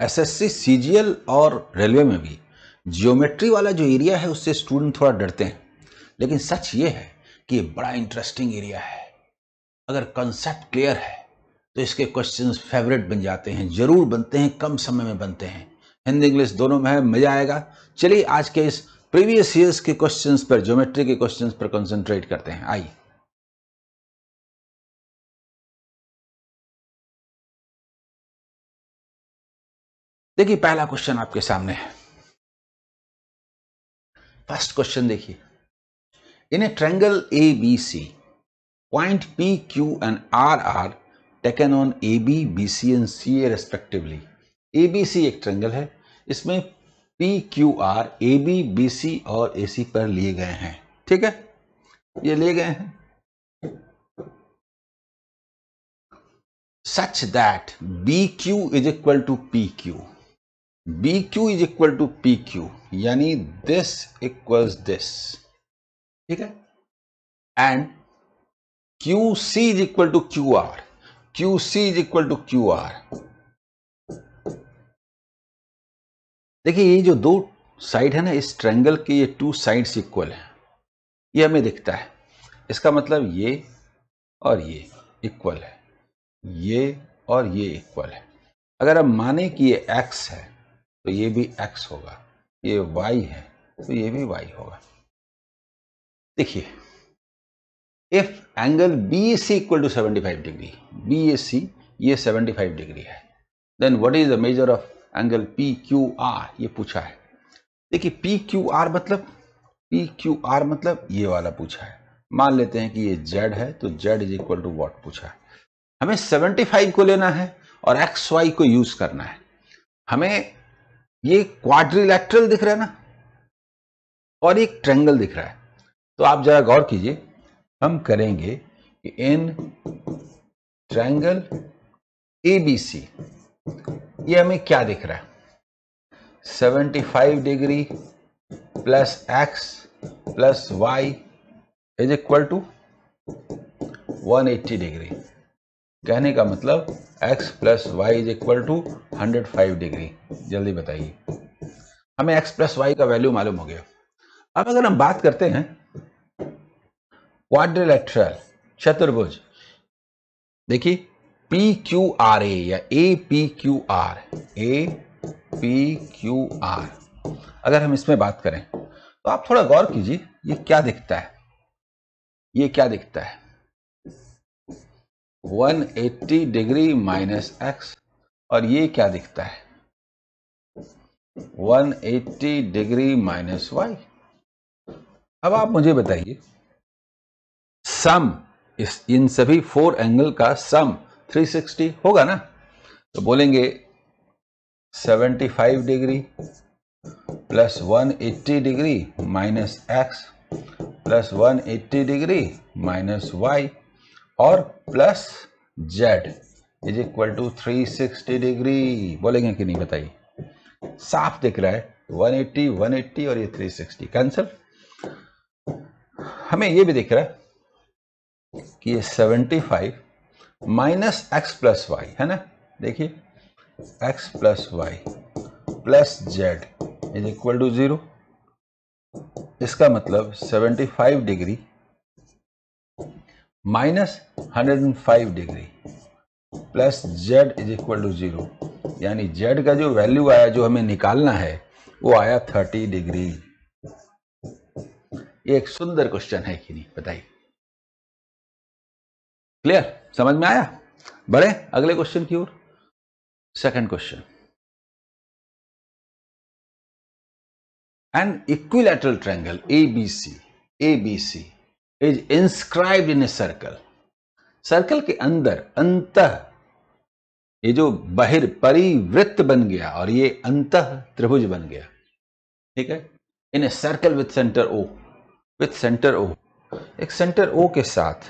SSC, CGL और railway में भी जियोमेट्री वाला जो एरिया है उससे स्टूडेंट थोड़ा डरते हैं, लेकिन सच ये है कि ये बड़ा इंटरेस्टिंग एरिया है। अगर कंसेप्ट क्लियर है तो इसके क्वेश्चंस फेवरेट बन जाते हैं, जरूर बनते हैं, कम समय में बनते हैं। हिंदी इंग्लिश दोनों में है, मजा आएगा। चलिए आज के इस प्रीवियस ईयर्स के क्वेश्चंस पर, ज्योमेट्री के क्वेश्चंस पर कंसंट्रेट करते हैं। आइए देखिए, पहला क्वेश्चन आपके सामने है। फर्स्ट क्वेश्चन देखिए, in a triangle ABC, point P, Q and R are taken on AB, BC and CA respectively. ABC एक ट्रायंगल है, इसमें P, Q, R, AB, BC और AC पर लिए गए हैं। ठीक है, ये लिए गए हैं। Such that BQ is equal to PQ. BQ is equal to PQ, यानी this equals this। ठीक है, and QC is equal to QR. QC is equal to QR. देखिए, ये जो दो साइड है ना इस ट्रायंगल के, ये टू साइड्स इक्वल है, ये हमें दिखता है। इसका मतलब ये और ये इक्वल है, ये और ये इक्वल है। अगर हम माने कि ये x है तो ये भी x होगा, ये y है तो ये भी y होगा। देखिए, if angle BAC equal to 75 degree, BAC ये 75 डिग्री है, then what is the measure of angle PQR, ये पूछा है। देखिए, PQR मतलब ये वाला पूछा है। मान लेते हैं कि ये Z है तो Z is equal to what पूछा है। हमें 75 को लेना है और XY को यूज करना है। हमें ये क्वाड्रिलैटरल दिख रहा है ना, और एक ट्रायंगल दिख रहा है। तो आप जरा गौर कीजिए, हम करेंगे कि इन ट्रायंगल ABC ये हमें क्या दिख रहा है, 75 degree plus x plus y is equal to 180 degree. कहने का मतलब x plus y is equal to 105 degree. जल्दी बताइए, हमें x प्लस वाई का वैल्यू मालूम हो गया। अब अगर हम बात करते हैं क्वाड्रिलैटरल, चतुर्भुज, देखिए PQRA या APQR, APQR, अगर हम इसमें बात करें तो आप थोड़ा गौर कीजिए, ये क्या दिखता है, ये क्या दिखता है, 180 डिग्री माइनस x, और ये क्या दिखता है, 180 डिग्री माइनस y। अब आप मुझे बताइए, सम इन सभी 4 एंगल का सम 360 होगा ना? तो बोलेंगे 75 degree plus 180 degree minus x plus 180 degree minus y और plus z is equal to 360 degree. बोलेंगे कि नहीं? बताइए, साफ दिख रहा है 180 180 और ये 360 कैंसिल। हमें ये भी दिख रहा है कि ये 75 माइनस एक्स प्लस वाई है ना। देखिए, x plus y plus z is equal to 0। इसका मतलब 75 degree minus 105 degree plus z is equal to 0, यानी जेड का जो वैल्यू आया, जो हमें निकालना है, वो आया 30 डिग्री। ये एक सुंदर क्वेश्चन है कि नहीं? बताइए, क्लियर, समझ में आया? बढ़े अगले क्वेश्चन की ओर। Second question, an equilateral triangle ABC is inscribed in a circle. Circle के अंदर अंतः, ये जो बहिर परिवृत्त बन गया और ये अंतः त्रिभुज बन गया, ठीक है, in a circle with centre O, with centre O, एक सेंटर O के साथ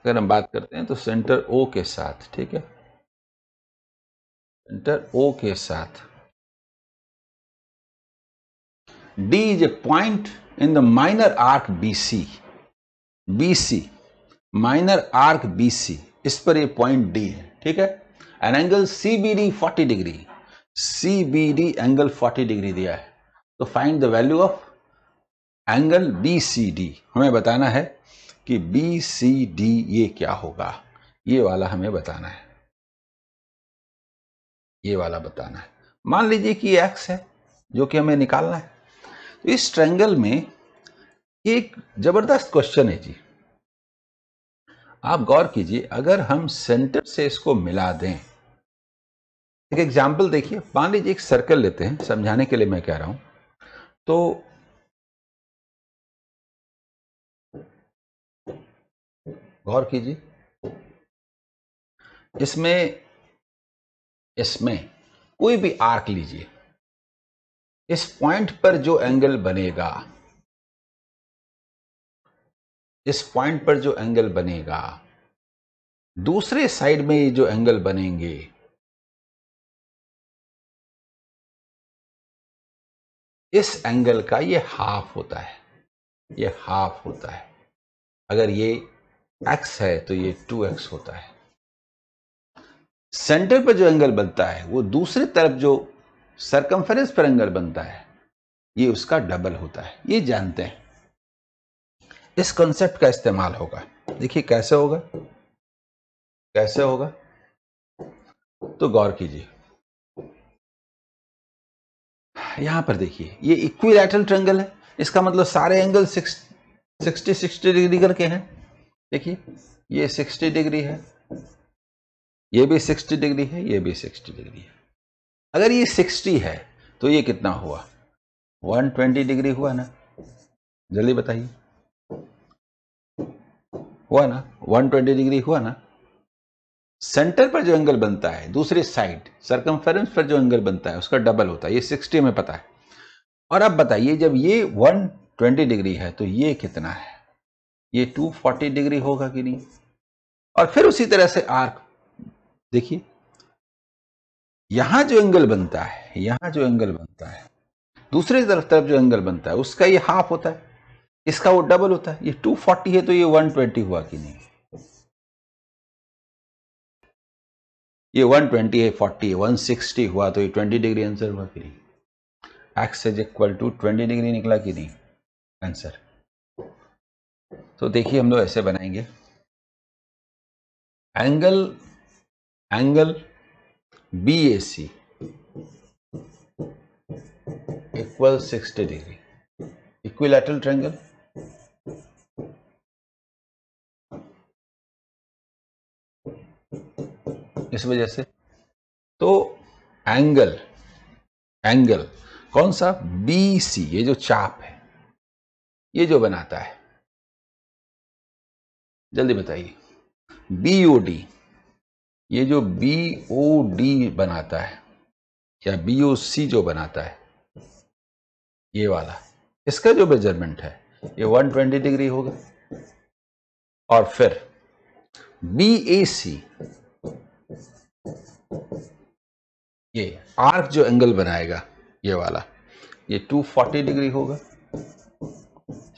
अगर हम बात करते हैं तो सेंटर O के साथ, ठीक है, सेंटर O के साथ D is a point in the minor arc BC, minor arc BC, इस पर ये पॉइंट D है, ठीक है। An angle CBD 40 degree, CBD angle 40 degree दिया है, तो find the value of angle BCD। हमें बताना है कि BCD ये क्या होगा, ये वाला हमें बताना है, ये वाला बताना है। मान लीजिए कि ये x है जो कि हमें निकालना है। तो इस ट्रायंगल में एक जबरदस्त क्वेश्चन है जी, आप गौर कीजिए। अगर हम सेंटर से इसको मिला दें, एक एग्जाम्पल देखिए, मान लीजिए एक सर्कल लेते हैं, समझाने के लिए मैं कह रहा हूं। तो गौर कीजिए, इसमें कोई भी आर्क लीजिए, इस पॉइंट पर जो एंगल बनेगा, इस पॉइंट पर जो एंगल बनेगा, दूसरे साइड में ये जो एंगल बनेंगे, इस एंगल का ये हाफ होता है, ये हाफ होता है। अगर ये x है तो ये 2x होता है। सेंटर पर जो एंगल बनता है वो दूसरी तरफ जो सरकमफेरेंस पर एंगल बनता है, ये उसका डबल होता है। ये जानते हैं, इस कॉन्सेप्ट का इस्तेमाल होगा। देखिए कैसे होगा, कैसे होगा, तो गौर कीजिए। यहां पर देखिए, ये इक्विलैटरल ट्रायंगल है, इसका मतलब सारे एंगल 60 डिग्री करके हैं। देखिए ये 60 डिग्री है, ये भी 60 डिग्री है, ये भी 60 डिग्री है। अगर ये 60 है तो ये कितना हुआ, 120 डिग्री हुआ ना? जल्दी बताइए, हुआ ना? 120 डिग्री हुआ ना? सेंटर पर जो एंगल बनता है, दूसरी साइड सरकमफेरेंस पर जो एंगल बनता है उसका डबल होता है। ये 60 में पता है। और अब बताइए, जब ये 120 डिग्री है तो ये कितना है, ये 240 डिग्री होगा कि नहीं? और फिर उसी तरह से आर्क देखिए, यहां जो एंगल बनता है, यहां जो एंगल बनता है, दूसरी तरफ जो एंगल बनता है उसका ये हाफ होता है, इसका वो डबल होता है। ये 240 है तो ये 120 हुआ कि नहीं? ये 120 है, 40 है, 160 हुआ तो ये 20 डिग्री आंसर हुआ कि नहीं? x is equal to 20 degree निकला कि नहीं आंसर? तो देखिए हम लोग ऐसे बनाएंगे, angle BAC equal 60 degree, equilateral triangle. इस वजह से तो एंगल कौन सा, BC, ये जो चाप है, ये जो बनाता है, जल्दी बताइए, BOD, ये जो BOD बनाता है या BOC जो बनाता है, ये वाला, इसका जो मेजरमेंट है ये 120 डिग्री होगा। और फिर BAC, ये आर्क जो एंगल बनाएगा ये वाला, ये 240 डिग्री होगा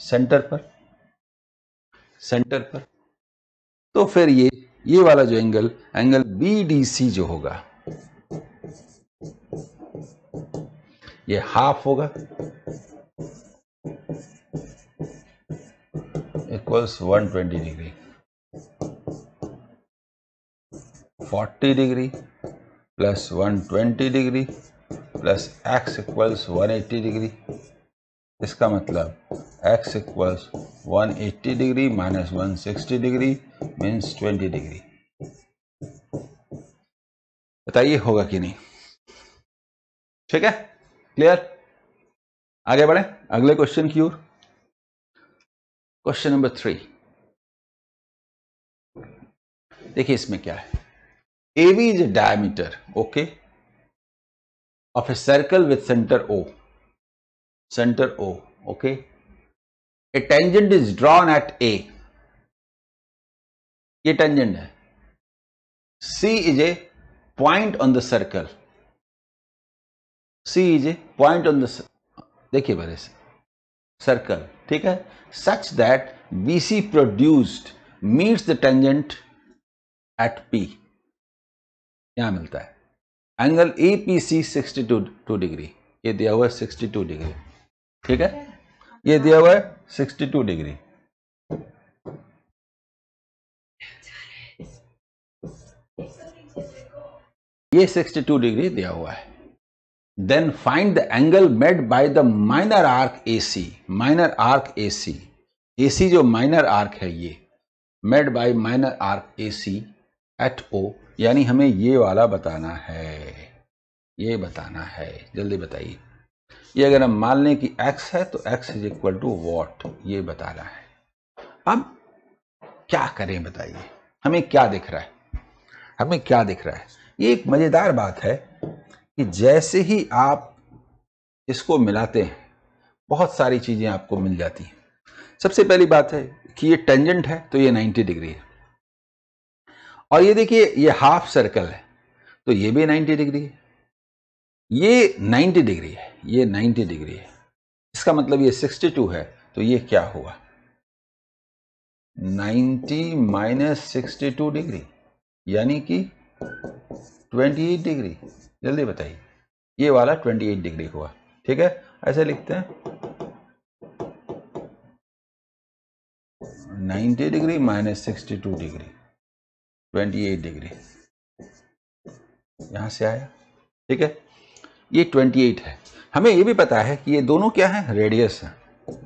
सेंटर पर। तो फिर ये वाला जो एंगल BDC जो होगा, ये हाफ होगा, equals 120 degree, 40 degree plus 120 degree plus x equals 180 degree. इसका मतलब x equals 180 degree minus 160 degree means 20 degree. बताइए होगा कि नहीं? ठीक है, क्लियर? आगे बढ़े अगले क्वेश्चन की ओर। क्वेश्चन नंबर 3, देखिए इसमें क्या है। AB is a diameter, okay, of a circle with center O, okay. A tangent is drawn at A, ये tangent है। C is a point on the circle, देखिए मेरे से सर्कल, ठीक है, such that BC produced meets the tangent at P, यहां मिलता है। एंगल APC 62 डिग्री, ये दिया हुआ है 62 डिग्री, ठीक है, ये दिया हुआ है 62 डिग्री। ये 62 डिग्री दिया हुआ है। Then find the angle made by the minor arc AC, minor arc AC, AC जो माइनर आर्क है ये made by minor arc AC at O, यानी हमें ये वाला बताना है, ये बताना है, जल्दी बताइए। ये अगर हम मान लें कि x है तो x is equal to what, ये बताना है। अब क्या करें बताइए, हमें क्या दिख रहा है, हमें क्या दिख रहा है। ये एक मजेदार बात है कि जैसे ही आप इसको मिलाते हैं बहुत सारी चीजें आपको मिल जाती हैं। सबसे पहली बात है कि ये टेंजेंट है तो ये 90 डिग्री है, और ये देखिए ये हाफ सर्कल है तो ये भी 90 डिग्री है, ये 90 डिग्री है, ये 90 डिग्री है। इसका मतलब ये 62 है तो ये क्या हुआ, 90 माइनस 62 डिग्री, यानी कि 28 डिग्री। जल्दी बताइए, ये वाला 28 डिग्री हुआ, ठीक है। ऐसे लिखते हैं 90 डिग्री माइनस 62 डिग्री, 28 डिग्री, यहां से आया, ठीक है। ये 28 है। हमें ये भी पता है कि ये दोनों क्या है, रेडियस है,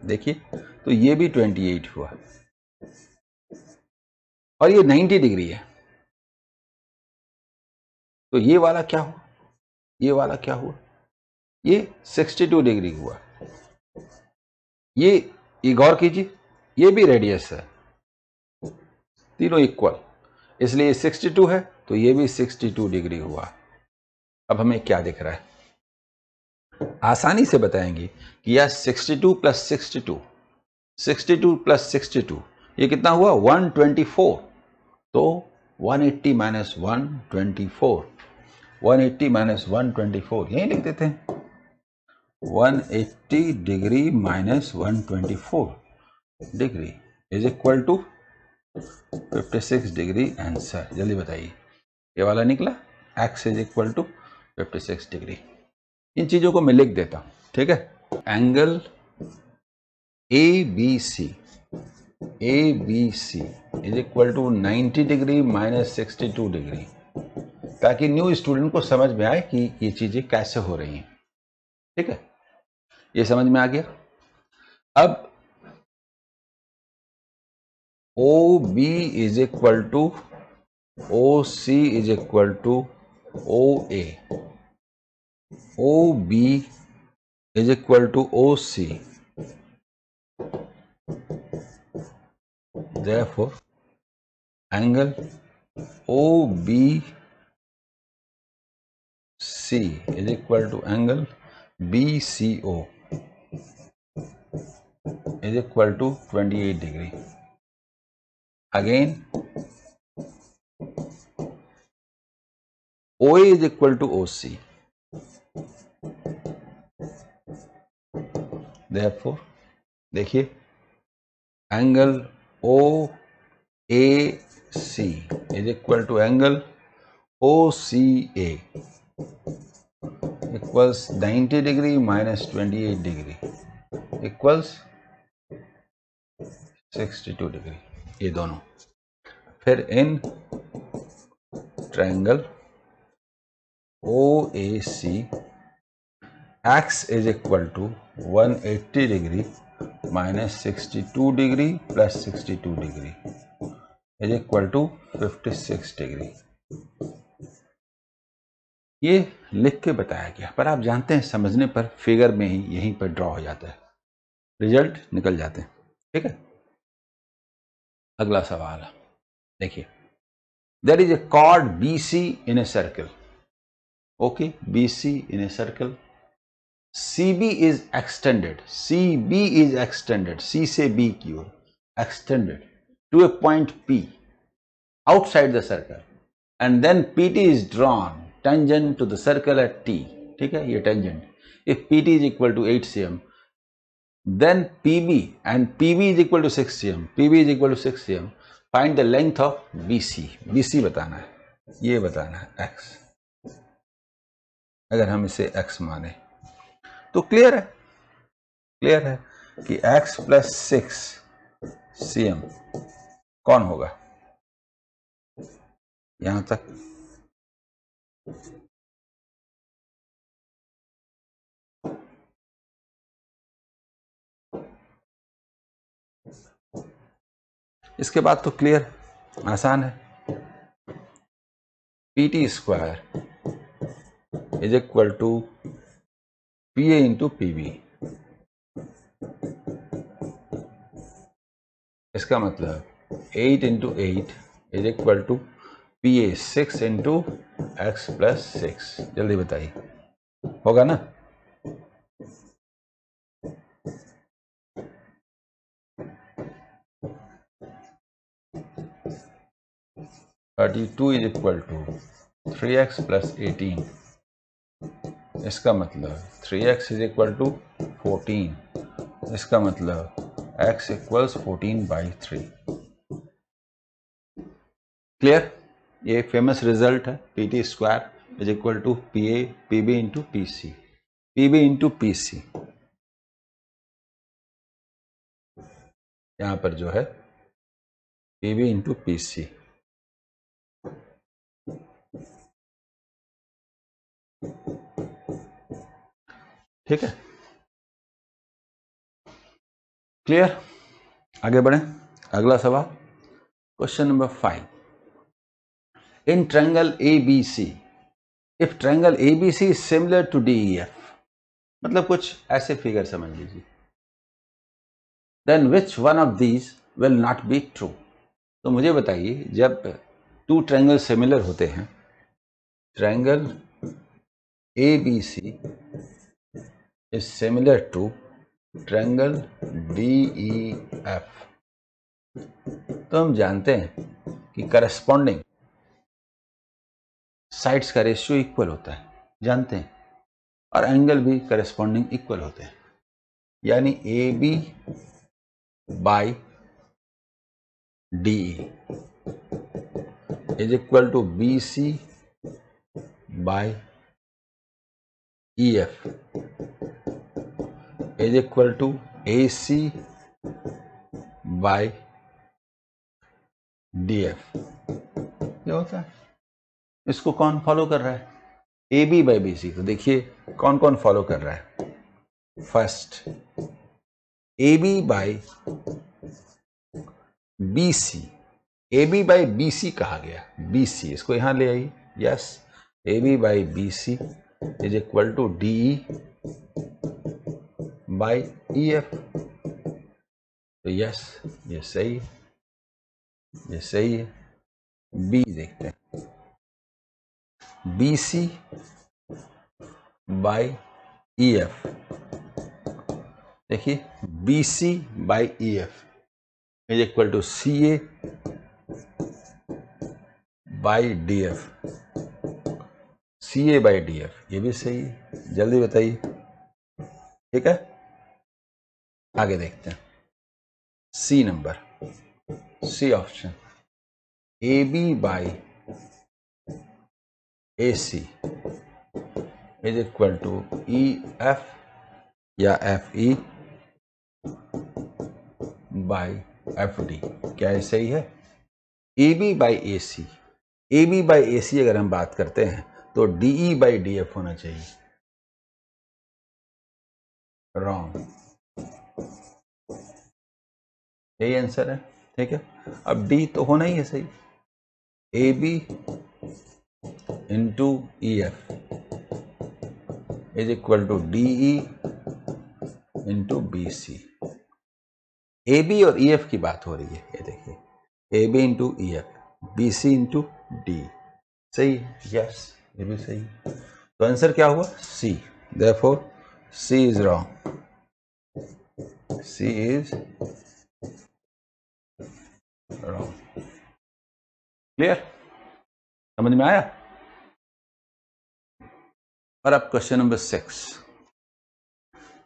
देखिए, तो ये भी 28 हुआ, और ये 90 डिग्री है, तो ये वाला क्या हुआ, ये वाला क्या हुआ, ये 62 डिग्री हुआ। ये गौर कीजिए, ये भी रेडियस है, तीनों इक्वल, इसलिए 62 है तो ये भी 62 डिग्री हुआ। अब हमें क्या दिख रहा है, आसानी से बताएंगे कि यह 62 प्लस 62, 62 प्लस 62 ये कितना हुआ, 124, तो 180 माइनस 124, 180 माइनस 124 यही लिख देते हैं, 180 degree minus 124 degree is equal to 56 degree answer. जल्दी बताइए, ये वाला निकला, x is equal to 56 degree. इन चीजों को मैं लिख देता हूं, ठीक है। Angle ABC, ABC is equal to 90 degree minus 62 degree, ताकि न्यू स्टूडेंट को समझ में आए कि ये चीजें कैसे हो रही हैं, ठीक है। ये समझ में आ गया। अब OB is equal to OC is equal to OA, OB is equal to OC, therefore angle OBC is equal to angle BCO is equal to 28 degree. Again OA is equal to OC, therefore देखिए angle OAC is equal to angle OCA equals 90 degree minus 28 degree equals 62 degree, ये दोनों। फिर in triangle OAC x is equal to 180 degree minus 62 degree plus 62 degree is equal to 56 degree. ये लिख के बताया गया, पर आप जानते हैं समझने पर फिगर में ही यहीं पर ड्रॉ हो जाता है, रिजल्ट निकल जाते हैं, ठीक है। अगला सवाल देखिए, there is a chord BC in a circle, okay, BC in a circle, CB is extended, CB is extended, C से B की ओर extended to a point P outside the circle, and then PT is drawn tangent to the circle at T, ठीक है, ये tangent, if PT is equal to 8 cm, then PB and PB is equal to 6 cm, PB is equal to 6 cm, find the length of BC, BC बताना है, ये बताना है x, अगर हम इसे x माने तो क्लियर है कि x प्लस 6 cm कौन होगा, यहां तक। इसके बाद तो क्लियर, आसान है। PT square is equal to PA into PB। इसका मतलब 8 into 8 is equal to PA 6 into x plus 6। जल्दी बताइए, होगा ना? (32) is equal to 3x plus 18। इसका मतलब 3x इज इक्वल टू 14। इसका मतलब x इक्वल्स 14/3। क्लियर? ये फेमस रिजल्ट है, PT square is equal to PB into PC। PB into PC यहां पर जो है PB इंटू PC। ठीक है, क्लियर? आगे बढ़े, अगला सवाल, question number 5। In triangle ABC, if triangle ABC is similar to DEF, मतलब कुछ ऐसे फिगर समझ लीजिए, then which one of these will not be true. तो मुझे बताइए, जब टू ट्रायंगल सिमिलर होते हैं, triangle ABC is similar to triangle DEF, तो हम जानते हैं कि करस्पॉन्डिंग साइड्स का रेशियो इक्वल होता है, जानते हैं, और एंगल भी करस्पॉन्डिंग इक्वल होते हैं, यानी AB by DE is equal to BC by EF is equal to AC by DF। ये होता है। इसको कौन फॉलो कर रहा है? AB by BC। तो देखिए कौन कौन फॉलो कर रहा है। First AB by BC, AB by BC कहा गया, BC इसको यहां ले आइए। Yes, AB by BC is equal to DE by EF। तो यस, ये सही है, ये सही है। B देखते हैं, BC बाई EF। देखिए BC by EF is equal to CA by DF। CA by DF, ये भी सही है, जल्दी बताइए। ठीक है, आगे देखते हैं। C number, C option, AB by AC is equal to EF या FE बाई FD। क्या ये सही है? AB by AC, AB by AC अगर हम बात करते हैं तो DE बाई DF होना चाहिए। रॉन्ग, यही आंसर है। ठीक है, अब D तो होना ही है सही। AB into EF is equal to DE into BC। AB और EF की बात हो रही है, ये देखिए, AB into EF, BC into D। सही है, यस, ये भी सही है। तो आंसर क्या हुआ? C। Therefore C is wrong, C is wrong। Clear, समझ में आया? और अब question number 6।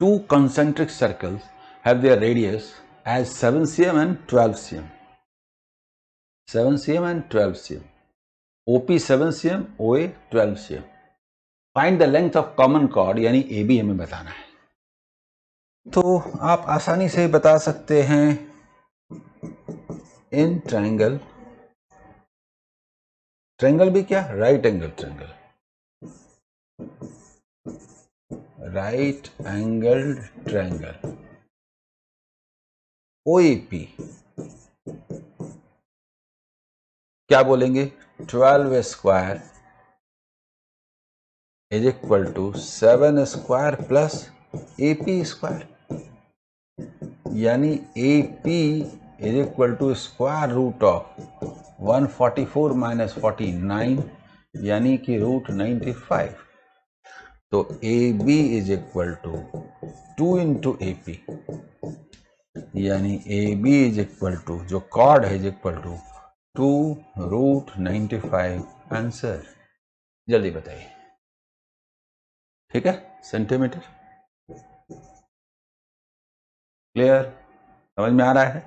Two concentric circles have their radius as 7 cm and 12 cm। 7 cm and 12 cm। OP 7 cm, OA 12 cm। Find the length of common chord यानी A B हमें बताना है। तो आप आसानी से बता सकते हैं इन ट्रायंगल, ट्रायंगल भी क्या, right angle triangle, right angle triangle OAP क्या बोलेंगे, 12 square is equal to 7 square plus AP square, यानी AP is equal to square root of 144 minus 49 यानी कि रूट 95। तो AB is equal to 2 into AP यानी AB is equal to जो chord है is equal to 2 root 95 answer. जल्दी बताइए, ठीक है, सेंटीमीटर। क्लियर, समझ में आ रहा है?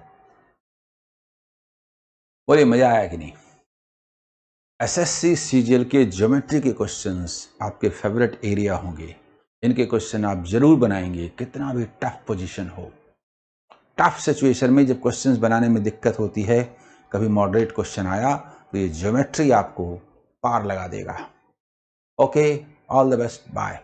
बोलिए मजा आया कि नहीं? एसएससी सीजीएल के ज्योमेट्री के क्वेश्चंस आपके फेवरेट एरिया होंगे, इनके क्वेश्चन आप जरूर बनाएंगे, कितना भी टफ पोजीशन हो। टफ सिचुएशन में जब क्वेश्चंस बनाने में दिक्कत होती है, कभी मॉडरेट क्वेश्चन आया तो ये ज्योमेट्री आपको पार लगा देगा। Okay, all the best, bye.